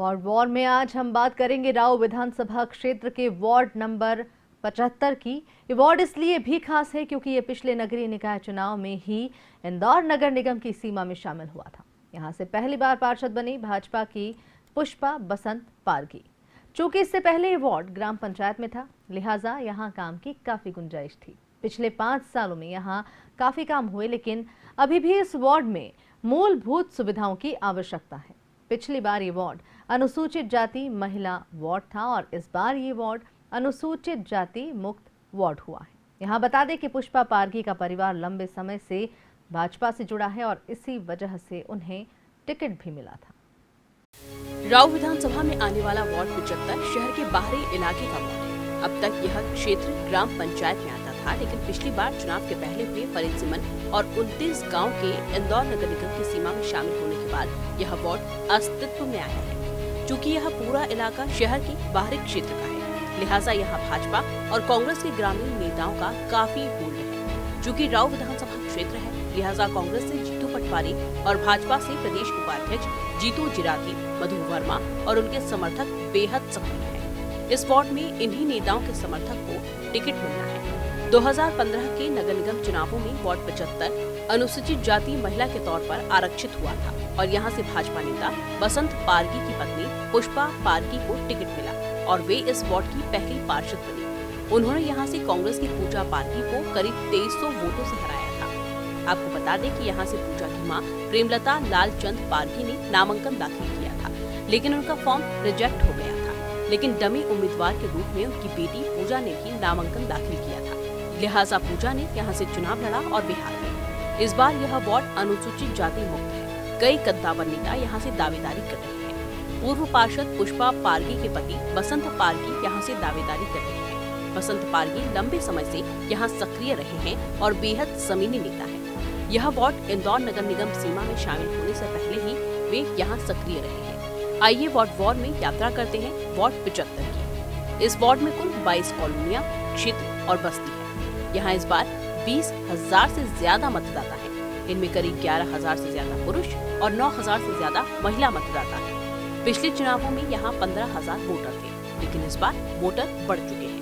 और वॉर में आज हम बात करेंगे राव विधानसभा क्षेत्र के वार्ड नंबर 75 की। ये वार्ड इसलिए भी खास है क्योंकि ये पिछले नगरीय निकाय चुनाव में ही इंदौर नगर निगम की सीमा में शामिल हुआ था। यहां से पहली बार पार्षद बनी भाजपा की पुष्पा बसंत पारगी। चूंकि इससे पहले ये वार्ड ग्राम पंचायत में था, लिहाजा यहाँ काम की काफी गुंजाइश थी। पिछले 5 सालों में यहाँ काफी काम हुए, लेकिन अभी भी इस वार्ड में मूलभूत सुविधाओं की आवश्यकता है। पिछली बार ये वार्ड अनुसूचित जाति महिला वार्ड था और इस बार ये वार्ड अनुसूचित जाति मुक्त वार्ड हुआ है। यहाँ बता दें कि पुष्पा पारगी का परिवार लंबे समय से भाजपा से जुड़ा है और इसी वजह से उन्हें टिकट भी मिला था। राव विधानसभा में आने वाला वार्ड 75 शहर के बाहरी इलाके का वार्ड है। अब तक यह क्षेत्र ग्राम पंचायत में आता था, लेकिन पिछली बार चुनाव के पहले हुए परिसीमन और 29 गांव के इंदौर नगर निगम की सीमा में शामिल होने के बाद यह वार्ड अस्तित्व में आया है। चूँकि यह पूरा इलाका शहर के बाहरी क्षेत्र का है, लिहाजा यहाँ भाजपा और कांग्रेस के ग्रामीण नेताओं का काफी होल्ड है। चूँकि राव विधानसभा क्षेत्र है, लिहाजा कांग्रेस से जीतू पटवारी और भाजपा से प्रदेश उपाध्यक्ष जीतू जिराती, मधु वर्मा और उनके समर्थक बेहद सक्रिय हैं। इस वार्ड में इन्हीं नेताओं के समर्थक को टिकट मिलना है। 2015 के नगर निगम चुनावों में वार्ड 75 अनुसूचित जाति महिला के तौर पर आरक्षित हुआ था और यहां से भाजपा नेता बसंत पारगी की पत्नी पुष्पा पारगी को टिकट मिला और वे इस वार्ड की पहली पार्षद बनी। उन्होंने यहां से कांग्रेस की पूजा पारगी को करीब 2300 वोटों से हराया था। आपको बता दें कि यहां से पूजा की मां प्रेमलता लालचंद पारगी ने नामांकन दाखिल किया था, लेकिन उनका फॉर्म रिजेक्ट हो गया था। लेकिन डमी उम्मीदवार के रूप में उनकी बेटी पूजा ने भी नामांकन दाखिल किया था, लिहाजा पूजा ने यहां से चुनाव लड़ा और बिहार में। इस बार यह वार्ड अनुसूचित जाति मुक्त है। कई कद्दावर नेता यहाँ से दावेदारी कर रहे हैं। पूर्व पार्षद पुष्पा पारगी के पति बसंत पारगी यहाँ से दावेदारी कर रहे हैं। बसंत पारगी लंबे समय से यहाँ सक्रिय रहे हैं और बेहद जमीनी नेता है। यह वार्ड इंदौर नगर निगम सीमा में शामिल होने से पहले ही वे यहाँ सक्रिय रहे हैं। आइए वार्ड वॉर में यात्रा करते हैं वार्ड 75 की। इस वार्ड में कुल 22 कॉलोनियां, क्षेत्र और बस्ती है। यहाँ इस बार 20,000 से ज्यादा मतदाता है। इनमें करीब 11,000 से ज्यादा पुरुष और 9,000 से ज्यादा महिला मतदाता है। पिछले चुनावों में यहाँ 15,000 वोटर थे, लेकिन इस बार वोटर बढ़ चुके हैं।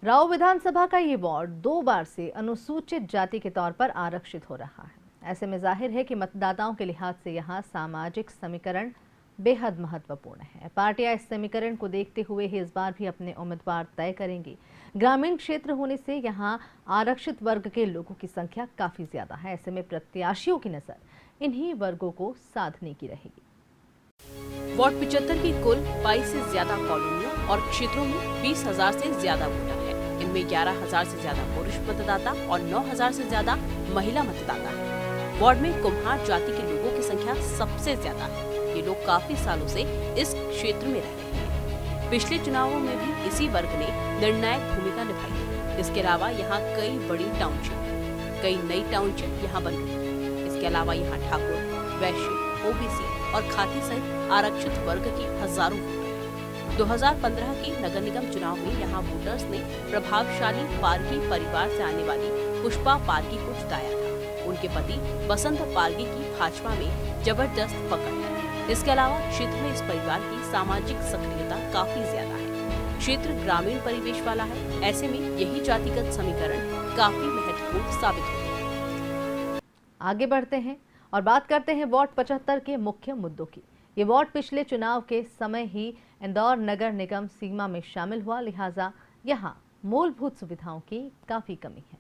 राव विधानसभा का ये वार्ड 2 बार से अनुसूचित जाति के तौर पर आरक्षित हो रहा है। ऐसे में जाहिर है कि मतदाताओं के लिहाज से यहाँ सामाजिक समीकरण बेहद महत्वपूर्ण है। पार्टियां इस समीकरण को देखते हुए ही इस बार भी अपने उम्मीदवार तय करेंगी। ग्रामीण क्षेत्र होने से यहाँ आरक्षित वर्ग के लोगों की संख्या काफी ज्यादा है। ऐसे में प्रत्याशियों की नजर इन्हीं वर्गों को साधने की रहेगी। वार्ड 75 की कुल 22 से ज्यादा कॉलोनियों और क्षेत्रों में 20,000 से ज्यादा वोटर है। इनमें 11,000 से ज्यादा पुरुष मतदाता और 9,000 से ज्यादा महिला मतदाता है। वार्ड में कुम्हार जाति के लोगों की संख्या सबसे ज्यादा है। ये लोग काफी सालों से इस क्षेत्र में रह रहे हैं। पिछले चुनावों में भी इसी वर्ग ने निर्णायक भूमिका निभाई है। इसके अलावा यहाँ कई बड़ी टाउनशिप, कई नई टाउनशिप यहाँ बन रही है। इसके अलावा यहाँ ठाकुर, वैश्य, ओबीसी और खाती सहित आरक्षित वर्ग की हजारों वोटर हैं। 2015 के नगर निगम चुनाव में यहाँ वोटर्स ने प्रभावशाली पारगी परिवार से आने वाली पुष्पा पारगी को जिताया था। उनके पति बसंत पारगी की भाजपा में जबरदस्त पकड़ है। इसके अलावा क्षेत्र में इस परिवार की सामाजिक सक्रियता काफी ज्यादा है। क्षेत्र ग्रामीण परिवेश वाला है। ऐसे में यही जातिगत समीकरण काफी महत्वपूर्ण साबित होते हैं। आगे बढ़ते हैं और बात करते हैं वार्ड 75 के मुख्य मुद्दों की। ये वार्ड पिछले चुनाव के समय ही इंदौर नगर निगम सीमा में शामिल हुआ, लिहाजा यहाँ मूलभूत सुविधाओं की काफी कमी है।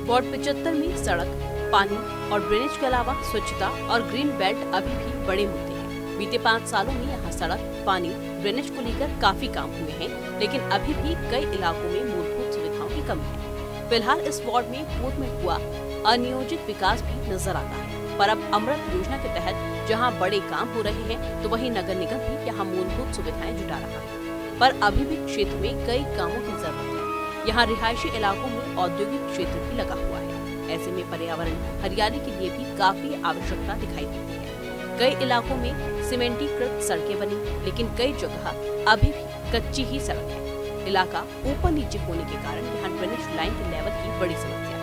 वार्ड 75 में सड़क, पानी और ड्रेनेज के अलावा स्वच्छता और ग्रीन बेल्ट अभी भी बड़े मुद्दे हैं। बीते 5 सालों में यहाँ सड़क, पानी, ड्रेनेज को लेकर काफी काम हुए हैं, लेकिन अभी भी कई इलाकों में मूलभूत सुविधाओं की कमी है। फिलहाल इस वार्ड में पूर्व में हुआ अनियोजित विकास भी नजर आता है, पर अब अमृत योजना के तहत जहाँ बड़े काम हो रहे हैं, तो वहीं नगर निगम भी यहाँ मूलभूत सुविधाएं जुटा रहा है। पर अभी भी क्षेत्र में कई कामों की जरूरत है। यहाँ रिहायशी इलाकों में औद्योगिक क्षेत्र भी लगा हुआ है। ऐसे में पर्यावरण हरियाली के लिए भी काफी आवश्यकता दिखाई देती है। कई इलाकों में सीमेंटीकृत सड़कें बनी, लेकिन कई जगह अभी भी कच्ची ही सड़क है। इलाका ऊपर नीचे होने के कारण यहाँ ड्रेनेज लाइन के लेवल की बड़ी समस्या है।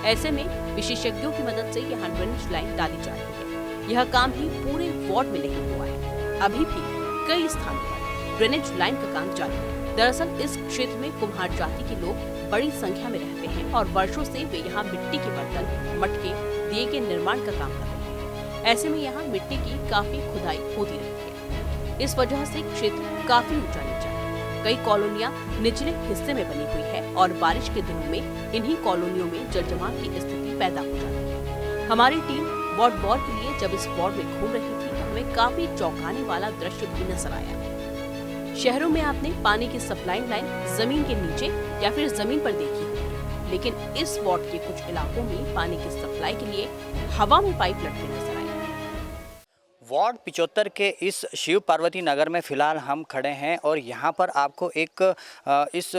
ऐसे में विशेषज्ञों की मदद से यहाँ ड्रेनेज लाइन डाली जा रही है। यह काम भी पूरे वार्ड में नहीं हुआ है। अभी भी कई स्थानों पर ड्रेनेज लाइन का काम जारी है। दरअसल इस क्षेत्र में कुम्हार जाति के लोग बड़ी संख्या में रहते हैं और वर्षों से वे यहाँ मिट्टी के बर्तन, मटके, दिए के निर्माण का काम कर रहे हैं। ऐसे में यहाँ मिट्टी की काफी खुदाई होती रहती है। इस वजह से क्षेत्र काफी ऊंचा नीचा है। कई कॉलोनियाँ निचले हिस्से में बनी हुई है और बारिश के दिनों में इन्हीं कॉलोनियों में जलजमाव की स्थिति पैदा हो जाती है। हमारी टीम वार्ड वॉर के लिए जब इस वार्ड में घूम रही थी तो हमें काफी चौंकाने वाला दृश्य भी नजर आया। शहरों में आपने पानी की सप्लाई लाइन जमीन के नीचे या फिर जमीन पर देखी होगी, लेकिन इस वार्ड के कुछ इलाकों में पानी की सप्लाई के लिए हवा में पाइप लटके नजर आए। वार्ड 75 के इस शिव पार्वती नगर में फ़िलहाल हम खड़े हैं और यहाँ पर आपको एक इस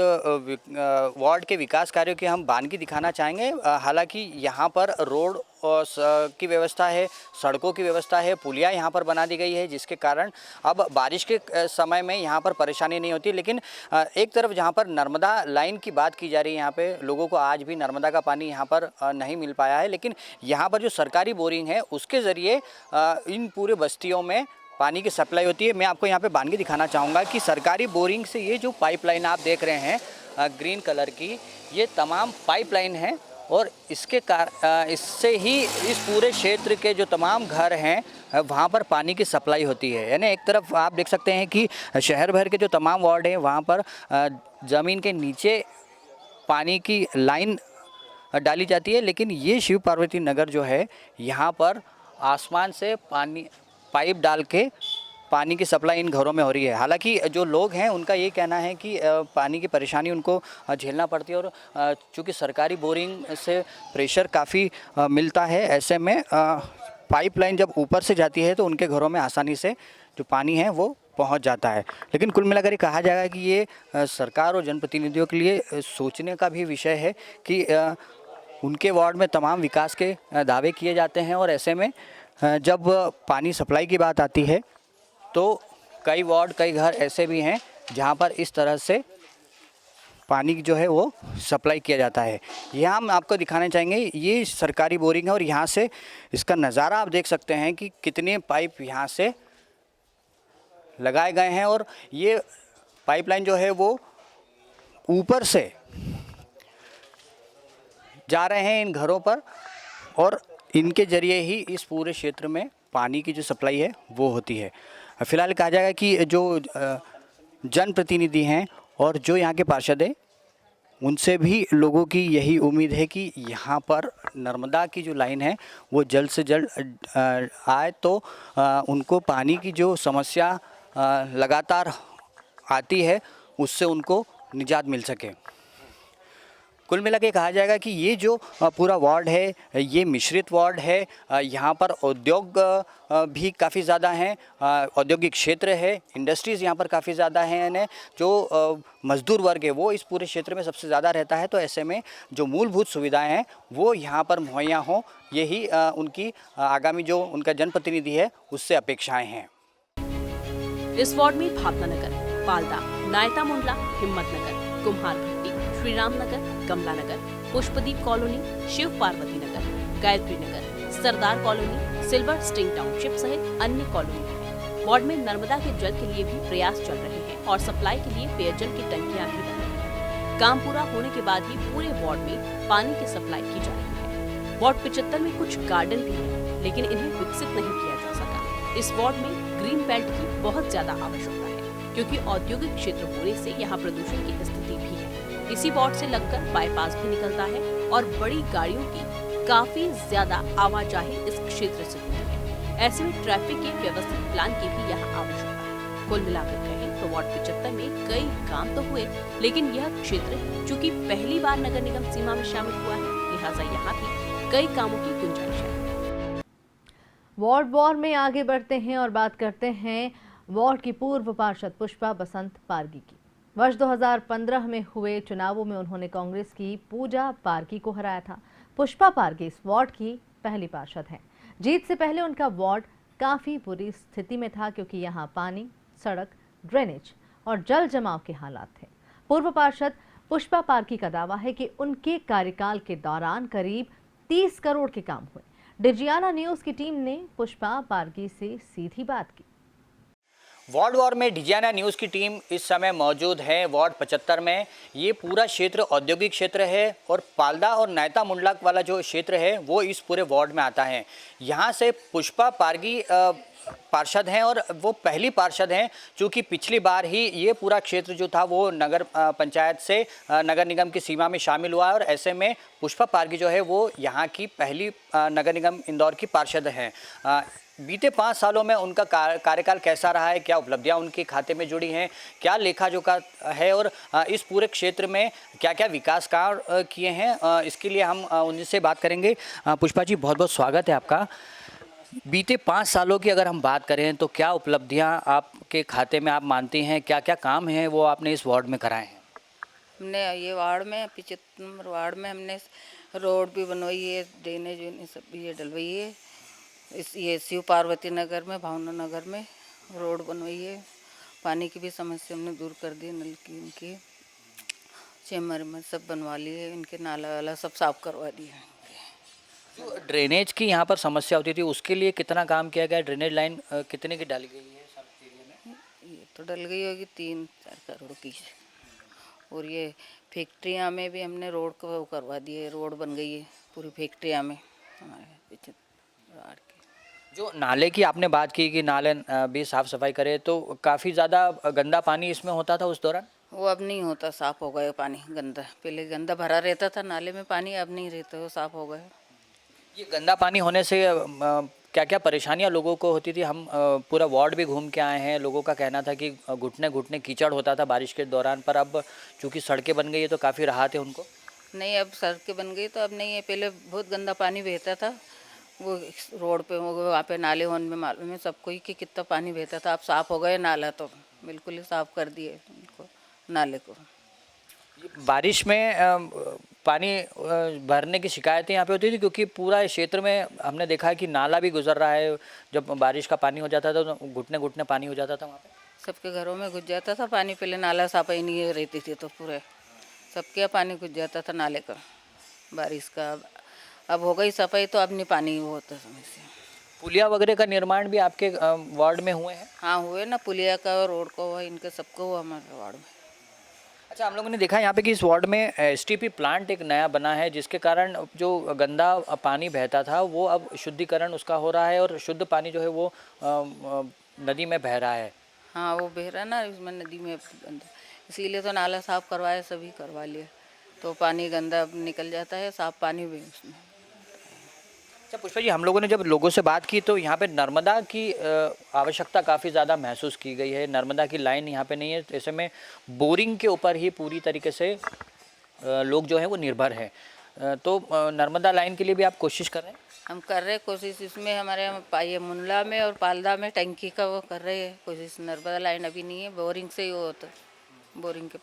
वार्ड के विकास कार्यों की हम बानगी दिखाना चाहेंगे। हालांकि यहाँ पर रोड की व्यवस्था है, सड़कों की व्यवस्था है, पुलिया यहाँ पर बना दी गई है, जिसके कारण अब बारिश के समय में यहाँ पर परेशानी नहीं होती। लेकिन एक तरफ जहाँ पर नर्मदा लाइन की बात की जा रही है, यहाँ पे लोगों को आज भी नर्मदा का पानी यहाँ पर नहीं मिल पाया है। लेकिन यहाँ पर जो सरकारी बोरिंग है उसके ज़रिए इन पूरे बस्तियों में पानी की सप्लाई होती है। मैं आपको यहाँ पे बानगी दिखाना चाहूँगा कि सरकारी बोरिंग से ये जो पाइपलाइन आप देख रहे हैं ग्रीन कलर की, ये तमाम पाइपलाइन है और इससे ही इस पूरे क्षेत्र के जो तमाम घर हैं वहाँ पर पानी की सप्लाई होती है। यानी एक तरफ आप देख सकते हैं कि शहर भर के जो तमाम वार्ड हैं वहाँ पर ज़मीन के नीचे पानी की लाइन डाली जाती है, लेकिन ये शिव पार्वती नगर जो है यहाँ पर आसमान से पानी पाइप डाल के पानी की सप्लाई इन घरों में हो रही है। हालांकि जो लोग हैं उनका ये कहना है कि पानी की परेशानी उनको झेलना पड़ती है और चूँकि सरकारी बोरिंग से प्रेशर काफ़ी मिलता है, ऐसे में पाइपलाइन जब ऊपर से जाती है तो उनके घरों में आसानी से जो पानी है वो पहुंच जाता है। लेकिन कुल मिलाकर ये कहा जाएगा कि ये सरकार और जनप्रतिनिधियों के लिए सोचने का भी विषय है कि उनके वार्ड में तमाम विकास के दावे किए जाते हैं और ऐसे में जब पानी सप्लाई की बात आती है तो कई वार्ड, कई घर ऐसे भी हैं जहां पर इस तरह से पानी जो है वो सप्लाई किया जाता है। यहाँ हम आपको दिखाना चाहेंगे, ये सरकारी बोरिंग है और यहाँ से इसका नज़ारा आप देख सकते हैं कि कितने पाइप यहाँ से लगाए गए हैं और ये पाइपलाइन जो है वो ऊपर से जा रहे हैं इन घरों पर और इनके ज़रिए ही इस पूरे क्षेत्र में पानी की जो सप्लाई है वो होती है। फ़िलहाल कहा जाएगा कि जो जनप्रतिनिधि हैं और जो यहाँ के पार्षद हैं उनसे भी लोगों की यही उम्मीद है कि यहाँ पर नर्मदा की जो लाइन है वो जल्द से जल्द आए तो उनको पानी की जो समस्या लगातार आती है उससे उनको निजात मिल सके। कुल मिला के कहा जाएगा कि ये जो पूरा वार्ड है ये मिश्रित वार्ड है। यहाँ पर उद्योग भी काफ़ी ज़्यादा हैं, औद्योगिक क्षेत्र है, इंडस्ट्रीज़ यहाँ पर काफ़ी ज़्यादा हैं। यानी जो मज़दूर वर्ग है वो इस पूरे क्षेत्र में सबसे ज़्यादा रहता है। तो ऐसे में जो मूलभूत सुविधाएं हैं वो यहाँ पर मुहैया हों, यही उनकी आगामी जो उनका जनप्रतिनिधि है उससे अपेक्षाएँ हैं। इस वार्ड में भावना नगर, पालदा, नायता मुंडला, हिम्मत नगर, कुम्हार भट्टी, श्री राम नगर, कमला नगर, पुष्पदीप कॉलोनी, शिव पार्वती नगर, गायत्री नगर, सरदार कॉलोनी, सिल्वर स्टिंग टाउनशिप सहित अन्य कॉलोनी है। वार्ड में नर्मदा के जल के लिए भी प्रयास चल रहे हैं और सप्लाई के लिए पेयजल की टंकियां भी बन रही हैं। काम पूरा होने के बाद ही पूरे वार्ड में पानी की सप्लाई की जा रही है। वार्ड 75 में कुछ गार्डन भी है, लेकिन इन्हें विकसित नहीं किया जा सका। इस वार्ड में ग्रीन बेल्ट की बहुत ज्यादा आवश्यकता है, क्योंकि औद्योगिक क्षेत्र होने से यहाँ प्रदूषण की स्थिति भी है। इसी वार्ड से लगकर बाईपास भी निकलता है और बड़ी गाड़ियों की काफी ज्यादा आवाजाही इस क्षेत्र से होती है। ऐसे में ट्रैफिक के व्यवस्थित प्लान की भी यहाँ आवश्यकता है। कुल मिलाकर कहें तो वार्ड 75 में कई काम तो हुए, लेकिन यह क्षेत्र चूंकि पहली बार नगर निगम सीमा में शामिल हुआ है, लिहाजा यहाँ भी कई कामों की गुंजाइश है। वार्ड वॉर में आगे बढ़ते हैं और बात करते हैं वार्ड की पूर्व पार्षद पुष्पा बसंत पारगी की। वर्ष 2015 में हुए चुनावों में उन्होंने कांग्रेस की पूजा पारगी को हराया था। पुष्पा पारगी इस वार्ड की पहली पार्षद हैं। जीत से पहले उनका वार्ड काफी बुरी स्थिति में था, क्योंकि यहाँ पानी, सड़क, ड्रेनेज और जल जमाव के हालात थे। पूर्व पार्षद पुष्पा पारगी का दावा है कि उनके कार्यकाल के दौरान करीब 30 करोड़ के काम हुए। डिजियाना न्यूज़ की टीम ने पुष्पा पारगी से सीधी बात की। वार्ड वॉर में डिजियाना न्यूज़ की टीम इस समय मौजूद है वार्ड 75 में। ये पूरा क्षेत्र औद्योगिक क्षेत्र है और पाल्दा और नायता मुंडला वाला जो क्षेत्र है वो इस पूरे वार्ड में आता है। यहाँ से पुष्पा पारगी पार्षद हैं और वो पहली पार्षद हैं, क्योंकि पिछली बार ही ये पूरा क्षेत्र जो था वो नगर पंचायत से नगर निगम की सीमा में शामिल हुआ है और ऐसे में पुष्पा पारगी जो है वो यहाँ की पहली नगर निगम इंदौर की पार्षद हैं। बीते 5 सालों में उनका कार्यकाल कैसा रहा है, क्या उपलब्धियां उनके खाते में जुड़ी हैं, क्या लेखा जोखा है और इस पूरे क्षेत्र में क्या क्या विकास कार्य किए हैं, इसके लिए हम उनसे बात करेंगे। पुष्पा जी, बहुत बहुत स्वागत है आपका। बीते 5 सालों की अगर हम बात करें तो क्या उपलब्धियां आपके खाते में आप मानती हैं, क्या क्या काम हैं वो आपने इस वार्ड में कराए हैं? हमने ये वार्ड में 75 नंबर वार्ड में हमने रोड भी बनवाई है, ड्रेनेज वेनेज सब ये डलवाई है। ये शिव पार्वती नगर में, भावना नगर में रोड बनवाई है। पानी की भी समस्या हमने दूर कर दी, नल की इनकी चेम्बर में सब बनवा लिए, इनके नाला वाला सब साफ करवा दिया। जो ड्रेनेज की यहाँ पर समस्या होती थी उसके लिए कितना काम किया गया? ड्रेनेज लाइन कितने की डाली गई है सब एरिया में? ये तो डल गई होगी 3-4 करोड़ की। और ये फैक्ट्रियाँ में भी हमने रोड को वो करवा दिए, रोड बन गई है पूरी फैक्ट्रियाँ में हमारे पीछे वार्ड की। जो नाले की आपने बात की कि नाले भी साफ सफाई करे, तो काफ़ी ज़्यादा गंदा पानी इसमें होता था उस दौरान? वो अब नहीं होता, साफ हो गया पानी गंदा। पहले गंदा भरा रहता था नाले में पानी, अब नहीं रहता, वो साफ हो गया। ये गंदा पानी होने से क्या क्या परेशानियां लोगों को होती थी? हम पूरा वार्ड भी घूम के आए हैं, लोगों का कहना था कि घुटने घुटने कीचड़ होता था बारिश के दौरान, पर अब चूंकि सड़कें बन गई है तो काफ़ी राहत है उनको। नहीं, अब सड़कें बन गई तो अब नहीं है। पहले बहुत गंदा पानी बहता था वो रोड पे, वो वहाँ पे नाले होने में मालूम है सबको ही कि कितना पानी बहता था। अब साफ हो गए नाला, तो बिल्कुल ही साफ कर दिए उनको, नाले को। बारिश में पानी भरने की शिकायतें यहाँ पे होती थी, क्योंकि पूरा क्षेत्र में हमने देखा है कि नाला भी गुजर रहा है। जब बारिश का पानी हो जाता था तो घुटने घुटने पानी हो जाता था वहाँ पे। सबके घरों में घुस जाता था पानी। पहले नाला सफाई नहीं रहती थी तो पूरे सबके यहाँ पानी घुस जाता था नाले का बारिश का। अब हो गई सफाई तो अब नहीं पानी वो होता समस्या। पुलिया वगैरह का निर्माण भी आपके वार्ड में हुए हैं? हाँ हुए ना, पुलिया का और रोड का हुआ, इनका सबको हुआ हमारे वार्ड में। अच्छा, हम लोगों ने देखा यहाँ पे कि इस वार्ड में एसटीपी प्लांट एक नया बना है, जिसके कारण जो गंदा पानी बहता था वो अब शुद्धिकरण उसका हो रहा है और शुद्ध पानी जो है वो नदी में बह रहा है। हाँ वो बह रहा ना इसमें नदी में, इसीलिए तो नाला साफ करवाए, सभी करवा लिए, तो पानी गंदा निकल जाता है, साफ पानी भी उसमें। अच्छा पुष्पा जी, हम लोगों ने जब लोगों से बात की तो यहाँ पे नर्मदा की आवश्यकता काफ़ी ज़्यादा महसूस की गई है। नर्मदा की लाइन यहाँ पे नहीं है, ऐसे में बोरिंग के ऊपर ही पूरी तरीके से लोग जो है वो निर्भर है। तो नर्मदा लाइन के लिए भी आप कोशिश कर रहे हैं? हम कर रहे कोशिश, इसमें हमारे ये मुंडला में और पाल्दा में टंकी का वो कर रहे हैं कोशिश। नर्मदा लाइन अभी नहीं है, बोरिंग से ही वो होता है, बोरिंग के।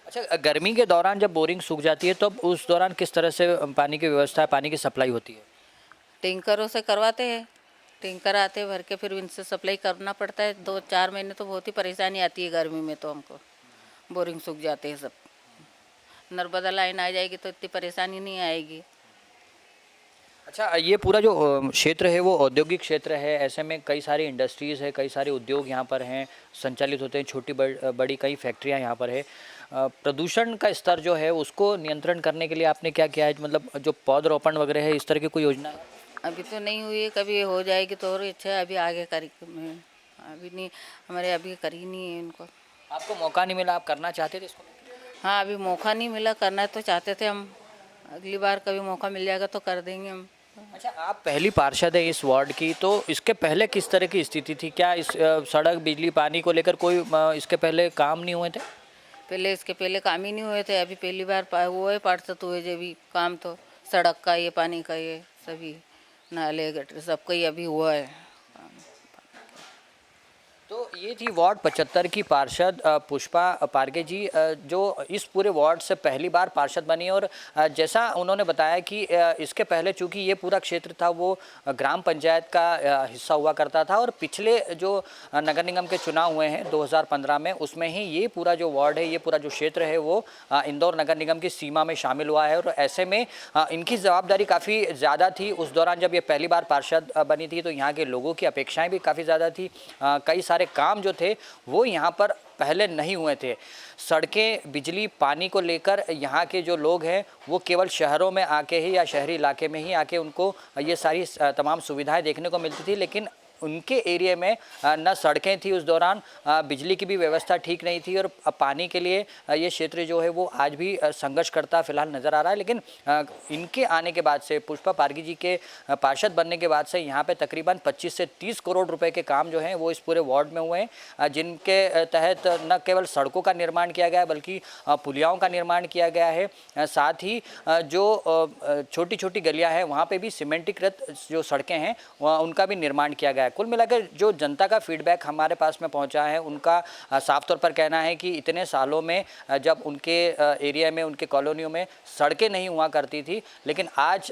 अच्छा, गर्मी के दौरान जब बोरिंग सूख जाती है तो उस दौरान किस तरह से पानी की व्यवस्था, पानी की सप्लाई होती है? टैंकरों से करवाते हैं, टैंकर आते भर के, फिर इनसे सप्लाई करना पड़ता है। 2-4 महीने तो बहुत ही परेशानी आती है गर्मी में, तो हमको बोरिंग सूख जाते हैं सब। नर्मदा लाइन आ जाएगी तो इतनी परेशानी नहीं आएगी। अच्छा, ये पूरा जो क्षेत्र है वो औद्योगिक क्षेत्र है, ऐसे में कई सारी इंडस्ट्रीज़ है, कई सारे उद्योग यहाँ पर हैं, संचालित होते हैं, छोटी बड़ी कई फैक्ट्रियाँ यहाँ पर है। प्रदूषण का स्तर जो है उसको नियंत्रण करने के लिए आपने क्या किया है? मतलब जो पौधरोपण वगैरह है, इस तरह की कोई योजना है? अभी तो नहीं हुई है, कभी हो जाएगी तो और अच्छा है। अभी आगे कार्यक्रम है, अभी नहीं, हमारे अभी करी नहीं है इनको। आपको मौका नहीं मिला, आप करना चाहते थे इसको? हाँ, अभी मौका नहीं मिला, करना तो चाहते थे हम। अगली बार कभी मौका मिल जाएगा तो कर देंगे हम। अच्छा, आप पहली पार्षद है इस वार्ड की, तो इसके पहले किस तरह की स्थिति थी? क्या इस सड़क, बिजली, पानी को लेकर कोई इसके पहले काम नहीं हुए थे? इसके पहले काम ही नहीं हुए थे, अभी पहली बार हुए है पार्षद हुए जब भी काम, तो सड़क का, ये पानी का, ये सभी नाले गटर सबका ही अभी हुआ है। तो ये थी वार्ड 75 की पार्षद पुष्पा पारगे जी, जो इस पूरे वार्ड से पहली बार पार्षद बनी। और जैसा उन्होंने बताया कि इसके पहले चूंकि ये पूरा क्षेत्र था वो ग्राम पंचायत का हिस्सा हुआ करता था, और पिछले जो नगर निगम के चुनाव हुए हैं 2015 में, उसमें ही ये पूरा जो वार्ड है, ये पूरा जो क्षेत्र है वो इंदौर नगर निगम की सीमा में शामिल हुआ है। और ऐसे में इनकी जवाबदारी काफ़ी ज़्यादा थी। उस दौरान जब ये पहली बार पार्षद बनी थी तो यहाँ के लोगों की अपेक्षाएं भी काफ़ी ज़्यादा थी। कई सारे काम जो थे वो यहाँ पर पहले नहीं हुए थे। सड़कें, बिजली, पानी को लेकर यहाँ के जो लोग हैं वो केवल शहरों में आके ही या शहरी इलाके में ही आके उनको ये सारी तमाम सुविधाएं देखने को मिलती थी, लेकिन उनके एरिया में न सड़कें थी उस दौरान, बिजली की भी व्यवस्था ठीक नहीं थी, और पानी के लिए ये क्षेत्र जो है वो आज भी संघर्ष करता फिलहाल नज़र आ रहा है। लेकिन इनके आने के बाद से, पुष्पा पारगी जी के पार्षद बनने के बाद से यहाँ पे तकरीबन 25 से 30 करोड़ रुपए के काम जो हैं वो इस पूरे वार्ड में हुए हैं, जिनके तहत न केवल सड़कों का निर्माण किया गया है बल्कि पुलियाओं का निर्माण किया गया है। साथ ही जो छोटी छोटी गलियाँ हैं वहाँ पर भी सीमेंटीकृत जो सड़कें हैं उनका भी निर्माण किया गया है। कुल मिलाकर जो जनता का फीडबैक हमारे पास में पहुंचा है, उनका साफ तौर पर कहना है कि इतने सालों में जब उनके एरिया में, उनके कॉलोनियों में सड़कें नहीं हुआ करती थी, लेकिन आज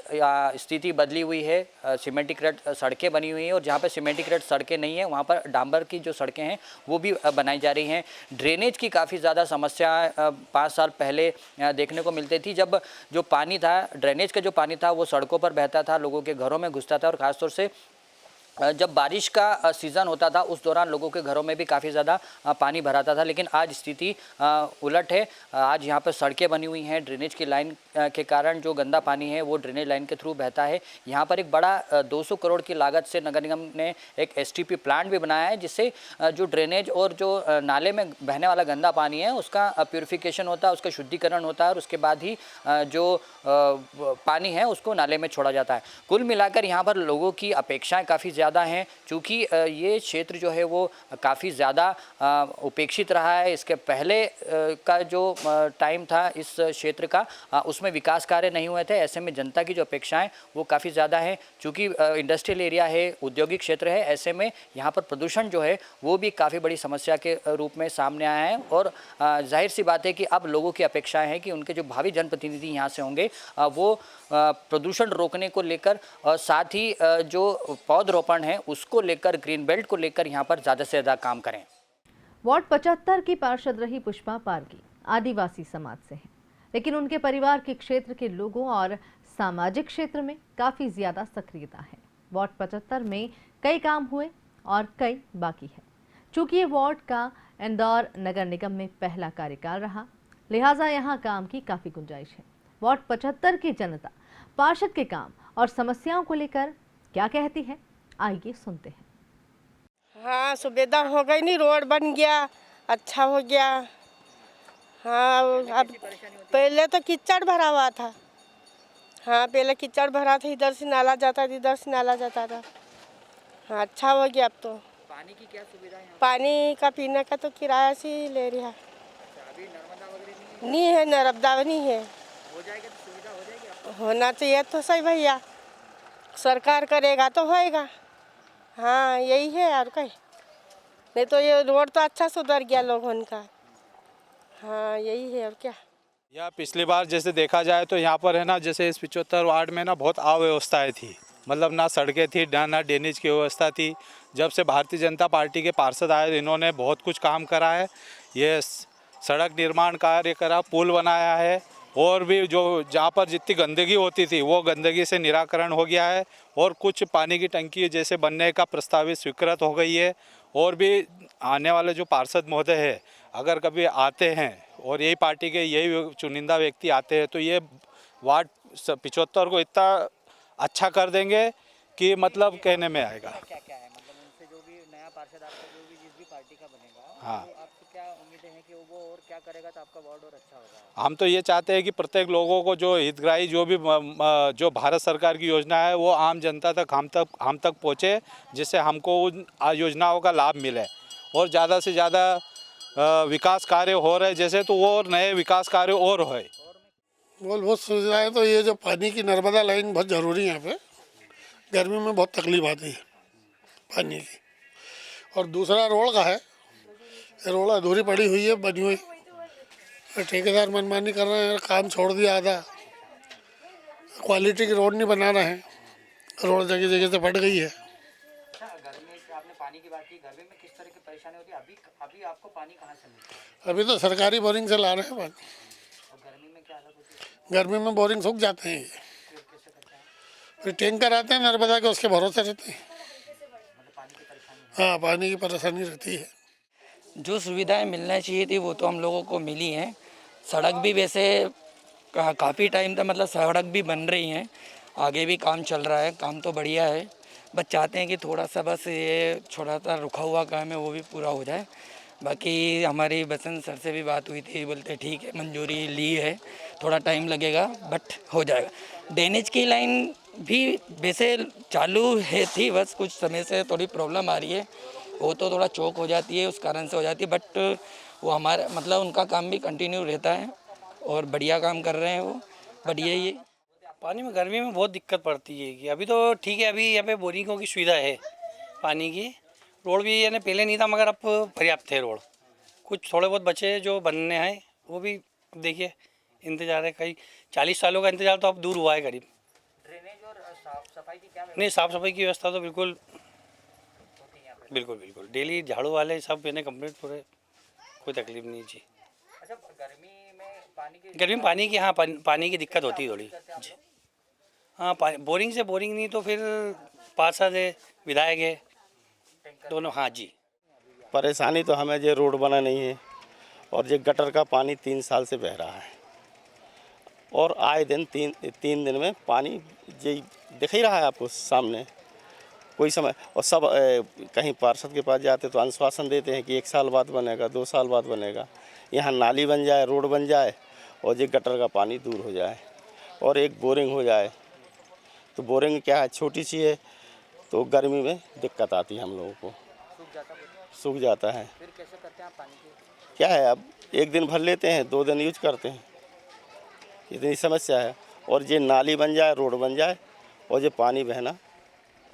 स्थिति बदली हुई है। सीमेंटीकृत सड़कें बनी हुई हैं, और जहां पर सीमेंटीकृत सड़कें नहीं है वहां पर डांबर की जो सड़कें हैं वो भी बनाई जा रही हैं। ड्रेनेज की काफ़ी ज़्यादा समस्या 5 साल पहले देखने को मिलती थी, जब जो पानी था, ड्रेनेज का जो पानी था वो सड़कों पर बहता था, लोगों के घरों में घुसता था, और ख़ासतौर से जब बारिश का सीज़न होता था उस दौरान लोगों के घरों में भी काफ़ी ज़्यादा पानी भराता था। लेकिन आज स्थिति उलट है। आज यहाँ पर सड़कें बनी हुई हैं, ड्रेनेज की लाइन के कारण जो गंदा पानी है वो ड्रेनेज लाइन के थ्रू बहता है। यहाँ पर एक बड़ा 200 करोड़ की लागत से नगर निगम ने एक STP प्लांट भी बनाया है, जिससे जो ड्रेनेज और जो नाले में बहने वाला गंदा पानी है उसका प्यूरिफिकेशन होता है, उसका शुद्धिकरण होता है, और उसके बाद ही जो पानी है उसको नाले में छोड़ा जाता है। कुल मिलाकर यहाँ पर लोगों की अपेक्षाएँ काफ़ी ज़्यादा हैं, चूँकि ये क्षेत्र जो है वो काफ़ी ज़्यादा उपेक्षित रहा है। इसके पहले का जो टाइम था इस क्षेत्र का, उसमें विकास कार्य नहीं हुए थे। ऐसे में जनता की जो अपेक्षाएं वो काफ़ी ज़्यादा हैं, चूँकि इंडस्ट्रियल एरिया है, औद्योगिक क्षेत्र है। ऐसे में यहाँ पर प्रदूषण जो है वो भी काफ़ी बड़ी समस्या के रूप में सामने आया है, और जाहिर सी बात है कि अब लोगों की अपेक्षाएँ हैं कि उनके जो भावी जनप्रतिनिधि यहाँ से होंगे वो प्रदूषण रोकने को लेकर, और साथ ही जो पौधरोपण है उसको लेकर, ग्रीन बेल्ट को लेकर यहाँ पर ज़्यादा से ज़्यादा काम करें। वार्ड 75 की पार्षद रही पुष्पा पारगी आदिवासी समाज से हैं, लेकिन उनके परिवार के क्षेत्र के लोगों और सामाजिक क्षेत्र में काफ़ी ज़्यादा सक्रियता है। वार्ड 75 में कई काम हुए और कई बाकी है। चूँकि ये वार्ड का इंदौर नगर निगम में पहला कार्यकाल रहा, लिहाजा यहाँ काम की काफ़ी गुंजाइश है। वार्ड 75 की जनता पार्षद के काम और समस्याओं को लेकर क्या कहती है, आइए सुनते हैं। हाँ, सुविधा हो गई, नहीं रोड बन गया, अच्छा हो गया। हाँ, अब पहले तो कीचड़ भरा हुआ था। हाँ, पहले कीचड़ भरा था, इधर से नाला जाता था, इधर से नाला जाता था। हाँ, अच्छा हो गया अब तो। पानी की क्या सुविधा है? पानी का पीने का तो किराया से ही ले रहा है। अभी नर्मदा वगैरह नहीं है, नर्मदा नहीं है। हो जाएगा तो सुविधा हो जाएगी आपको? होना चाहिए तो सही भैया, सरकार करेगा तो होएगा। हाँ, यही है और कहीं नहीं। तो ये रोड तो अच्छा सुधर गया लोगों का। हाँ, यही है और क्या। या पिछली बार जैसे देखा जाए तो यहाँ पर है ना, जैसे इस 75 वार्ड में ना बहुत अव्यवस्थाएं थी, मतलब ना सड़कें थी, ना ड्रेनेज की व्यवस्था थी। जब से भारतीय जनता पार्टी के पार्षद आए, इन्होंने बहुत कुछ काम करा है। ये सड़क निर्माण कार्य करा, पुल बनाया है, और भी जो जहाँ पर जितनी गंदगी होती थी वो गंदगी से निराकरण हो गया है, और कुछ पानी की टंकी जैसे बनने का प्रस्तावित स्वीकृत हो गई है। और भी आने वाले जो पार्षद महोदय है, अगर कभी आते हैं और यही पार्टी के यही चुनिंदा व्यक्ति आते हैं तो ये वार्ड 75 को इतना अच्छा कर देंगे कि मतलब कहने में आएगा। क्या क्या है, मतलब उनसे जो भी नया पार्षद आपका जो भी जिस भी पार्टी का बनेगा, हाँ, तो आपको क्या उम्मीदें हैं कि वो और क्या करेगा तो आपका वार्ड और अच्छा होगा? हम तो ये चाहते हैं कि प्रत्येक लोगों को जो हितग्राही जो भी जो भारत सरकार की योजना है वो आम जनता तक हम तक पहुँचे, जिससे हमको उन योजनाओं का लाभ मिले, और ज़्यादा से ज़्यादा विकास कार्य हो रहे जैसे, तो वो और नए विकास कार्य और होए। बहुत सुविधाएं तो ये जो पानी की नर्मदा लाइन बहुत ज़रूरी है। यहाँ पे गर्मी में बहुत तकलीफ आती है पानी की, और दूसरा रोड का है, रोड अधूरी पड़ी हुई है, बनी हुई। ठेकेदार मनमानी कर रहे हैं, काम छोड़ दिया आधा। क्वालिटी की रोड नहीं बना रहे हैं, रोड जगह जगह से फट गई है। अच्छा, गर्मी से आपने पानी की बात की, गर्मी में किस तरह की परेशानी होती है? अभी आपको पानी कहाँ से मिलता है? अभी तो सरकारी बोरिंग से ला रहे हैं पानी। और गर्मी में क्या हालत होती है? गर्मी में बोरिंग सूख जाते हैं, फिर कैसे करते हैं? फिर टैंकर आते हैं नर्मदा के, उसके भरोसे रहते हैं। मतलब पानी की परेशानी? हाँ, पानी की परेशानी रहती है। जो सुविधाएं मिलना चाहिए थी वो तो हम लोगों को मिली हैं। सड़क भी वैसे काफ़ी टाइम तक मतलब सड़क भी बन रही हैं, आगे भी काम चल रहा है, काम तो बढ़िया है। बस चाहते हैं कि थोड़ा सा बस ये छोटा सा रुका हुआ काम है वो भी पूरा हो जाए। बाकी हमारी बसंत सर से भी बात हुई थी, बोलते ठीक है मंजूरी ली है, थोड़ा टाइम लगेगा बट हो जाएगा। ड्रेनेज की लाइन भी वैसे चालू है थी, बस कुछ समय से थोड़ी प्रॉब्लम आ रही है, वो तो थोड़ा चौक हो जाती है, उस कारण से हो जाती है। बट वो हमारा मतलब उनका काम भी कंटिन्यू रहता है और बढ़िया काम कर रहे हैं वो, बढ़िया ये। पानी में गर्मी में बहुत दिक्कत पड़ती है कि अभी तो ठीक है, अभी यहाँ पे बोरिंगों की सुविधा है पानी की। रोड भी यानी पहले नहीं था मगर अब पर्याप्त है रोड। कुछ थोड़े बहुत बचे जो बनने हैं वो भी देखिए इंतजार है, कई 40 सालों का इंतजार तो अब दूर हुआ है करीब। ड्रेनेज और साफ सफाई की क्या? नहीं, साफ़ सफाई की व्यवस्था तो बिल्कुल डेली झाड़ू वाले सब मैंने कंप्लीट पूरे, कोई तकलीफ नहीं जी। अच्छा, गर्मी में पानी की हाँ पानी की दिक्कत होती है थोड़ी जी। हाँ, बोरिंग से बोरिंग नहीं तो फिर पार्षद है, विधायक है, दोनों। हाँ जी, परेशानी तो हमें जो रोड बना नहीं है और ये गटर का पानी 3 साल से बह रहा है और आए दिन तीन दिन में पानी ये दिख ही रहा है आपको सामने, कोई समय। और सब कहीं पार्षद के पास जाते तो आश्वासन देते हैं कि 1 साल बाद बनेगा, 2 साल बाद बनेगा। यहाँ नाली बन जाए, रोड बन जाए और ये गटर का पानी दूर हो जाए और एक बोरिंग हो जाए। तो बोरिंग क्या है, छोटी सी है, तो गर्मी में दिक्कत आती है हम लोगों को, सूख जाता है। फिर कैसे करते हैं आप पानी की? क्या है, अब 1 दिन भर लेते हैं, 2 दिन यूज करते हैं, इतनी समस्या है। और ये नाली बन जाए, रोड बन जाए और ये पानी बहना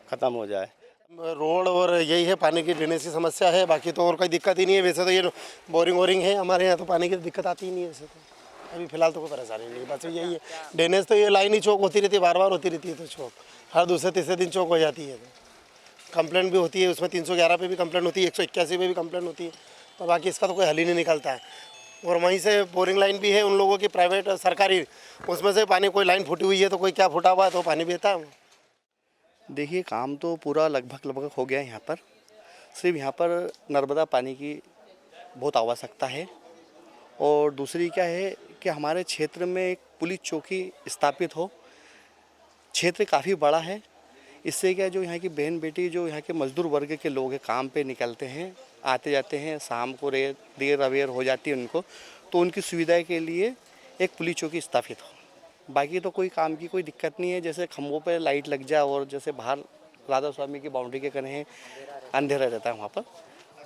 ख़त्म हो जाए। रोड और यही है, पानी की ड्रेनेज की समस्या है, बाकी तो और कोई दिक्कत ही नहीं है। वैसे तो ये बोरिंग है हमारे यहाँ, तो पानी की दिक्कत आती ही नहीं है वैसे तो। अभी फ़िलहाल तो कोई परेशानी नहीं है, बस यही है ड्रेनेज। तो ये लाइन ही चौक होती रहती है, बार बार होती रहती है, तो चौक हर दूसरे तीसरे दिन चौक हो जाती है। तो कंप्लेंट भी होती है उसमें, 311 पे भी कंप्लेंट होती है, 181 पे भी कंप्लेंट होती है, तो बाकी इसका तो कोई हल ही नहीं निकलता है। और वहीं से बोरिंग लाइन भी है उन लोगों की, प्राइवेट सरकारी, उसमें से पानी कोई लाइन फूटी हुई है तो कोई क्या फूटा हुआ है तो पानी बहता है। देखिए, काम तो पूरा लगभग हो गया है यहाँ पर। सिर्फ यहाँ पर नर्मदा पानी की बहुत आवश्यकता है। और दूसरी क्या है कि हमारे क्षेत्र में एक पुलिस चौकी स्थापित हो। क्षेत्र काफ़ी बड़ा है, इससे क्या जो यहाँ की बहन बेटी, जो यहाँ के मजदूर वर्ग के लोग हैं, काम पे निकलते हैं, आते जाते हैं, शाम को देर अवेयर हो जाती है उनको, तो उनकी सुविधा के लिए एक पुलिस चौकी स्थापित हो। बाकी तो कोई काम की कोई दिक्कत नहीं है, जैसे खम्भों पे लाइट लग जाए और जैसे बाहर राधा स्वामी की बाउंड्री के कने अंधेरा रहता है वहाँ पर।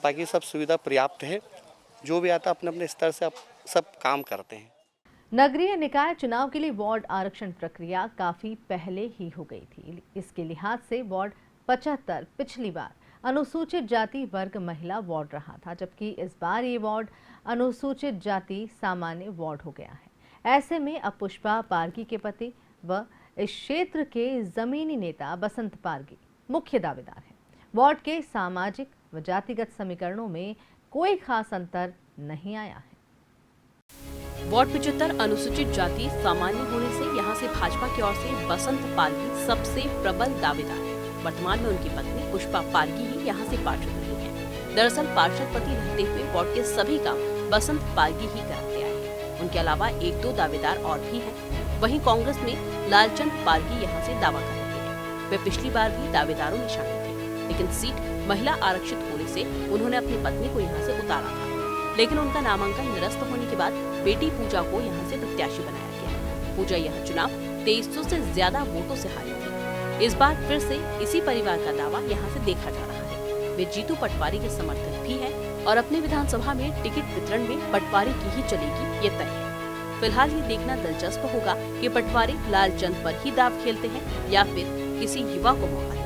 बाकी सब सुविधा पर्याप्त है, जो भी आता है अपने अपने स्तर से सब काम करते हैं। नगरीय निकाय चुनाव के लिए वार्ड आरक्षण प्रक्रिया काफी पहले ही हो गई थी। इसके लिहाज से वार्ड 75 पिछली बार अनुसूचित जाति वर्ग महिला वार्ड रहा था, जबकि इस बार ये वार्ड अनुसूचित जाति सामान्य वार्ड हो गया है। ऐसे में अब पुष्पा पारगी के पति व इस क्षेत्र के जमीनी नेता बसंत पारगी मुख्य दावेदार हैं। वार्ड के सामाजिक व जातिगत समीकरणों में कोई खास अंतर नहीं आया है। वार्ड 75 अनुसूचित जाति सामान्य होने से यहाँ से भाजपा की ओर से बसंत पारगी सबसे प्रबल दावेदार है। वर्तमान में उनकी पत्नी पुष्पा पारगी ही यहाँ से पार्षद रही है। दरअसल पार्षद पति रहते हुए वार्ड के सभी काम बसंत पारगी ही कराते आए हैं। उनके अलावा 1-2 दावेदार और भी हैं। वहीं कांग्रेस में लालचंद पारगी यहाँ से दावा कर रहे हैं। वे पिछली बार भी दावेदारों में शामिल थे, लेकिन सीट महिला आरक्षित होने से उन्होंने अपनी पत्नी को यहाँ से उतारा था। लेकिन उनका नामांकन निरस्त होने के बाद बेटी पूजा को यहाँ से प्रत्याशी बनाया गया। पूजा यह चुनाव 2300 से ज्यादा वोटों से हारी थी। इस बार फिर से इसी परिवार का दावा यहाँ से देखा जा रहा है। वे जीतू पटवारी के समर्थक भी हैं और अपने विधानसभा में टिकट वितरण में पटवारी की ही चलेगी, ये तय है। फिलहाल ये देखना दिलचस्प होगा कि पटवारी लालचंद पर ही दाव खेलते हैं या फिर किसी युवा को मौका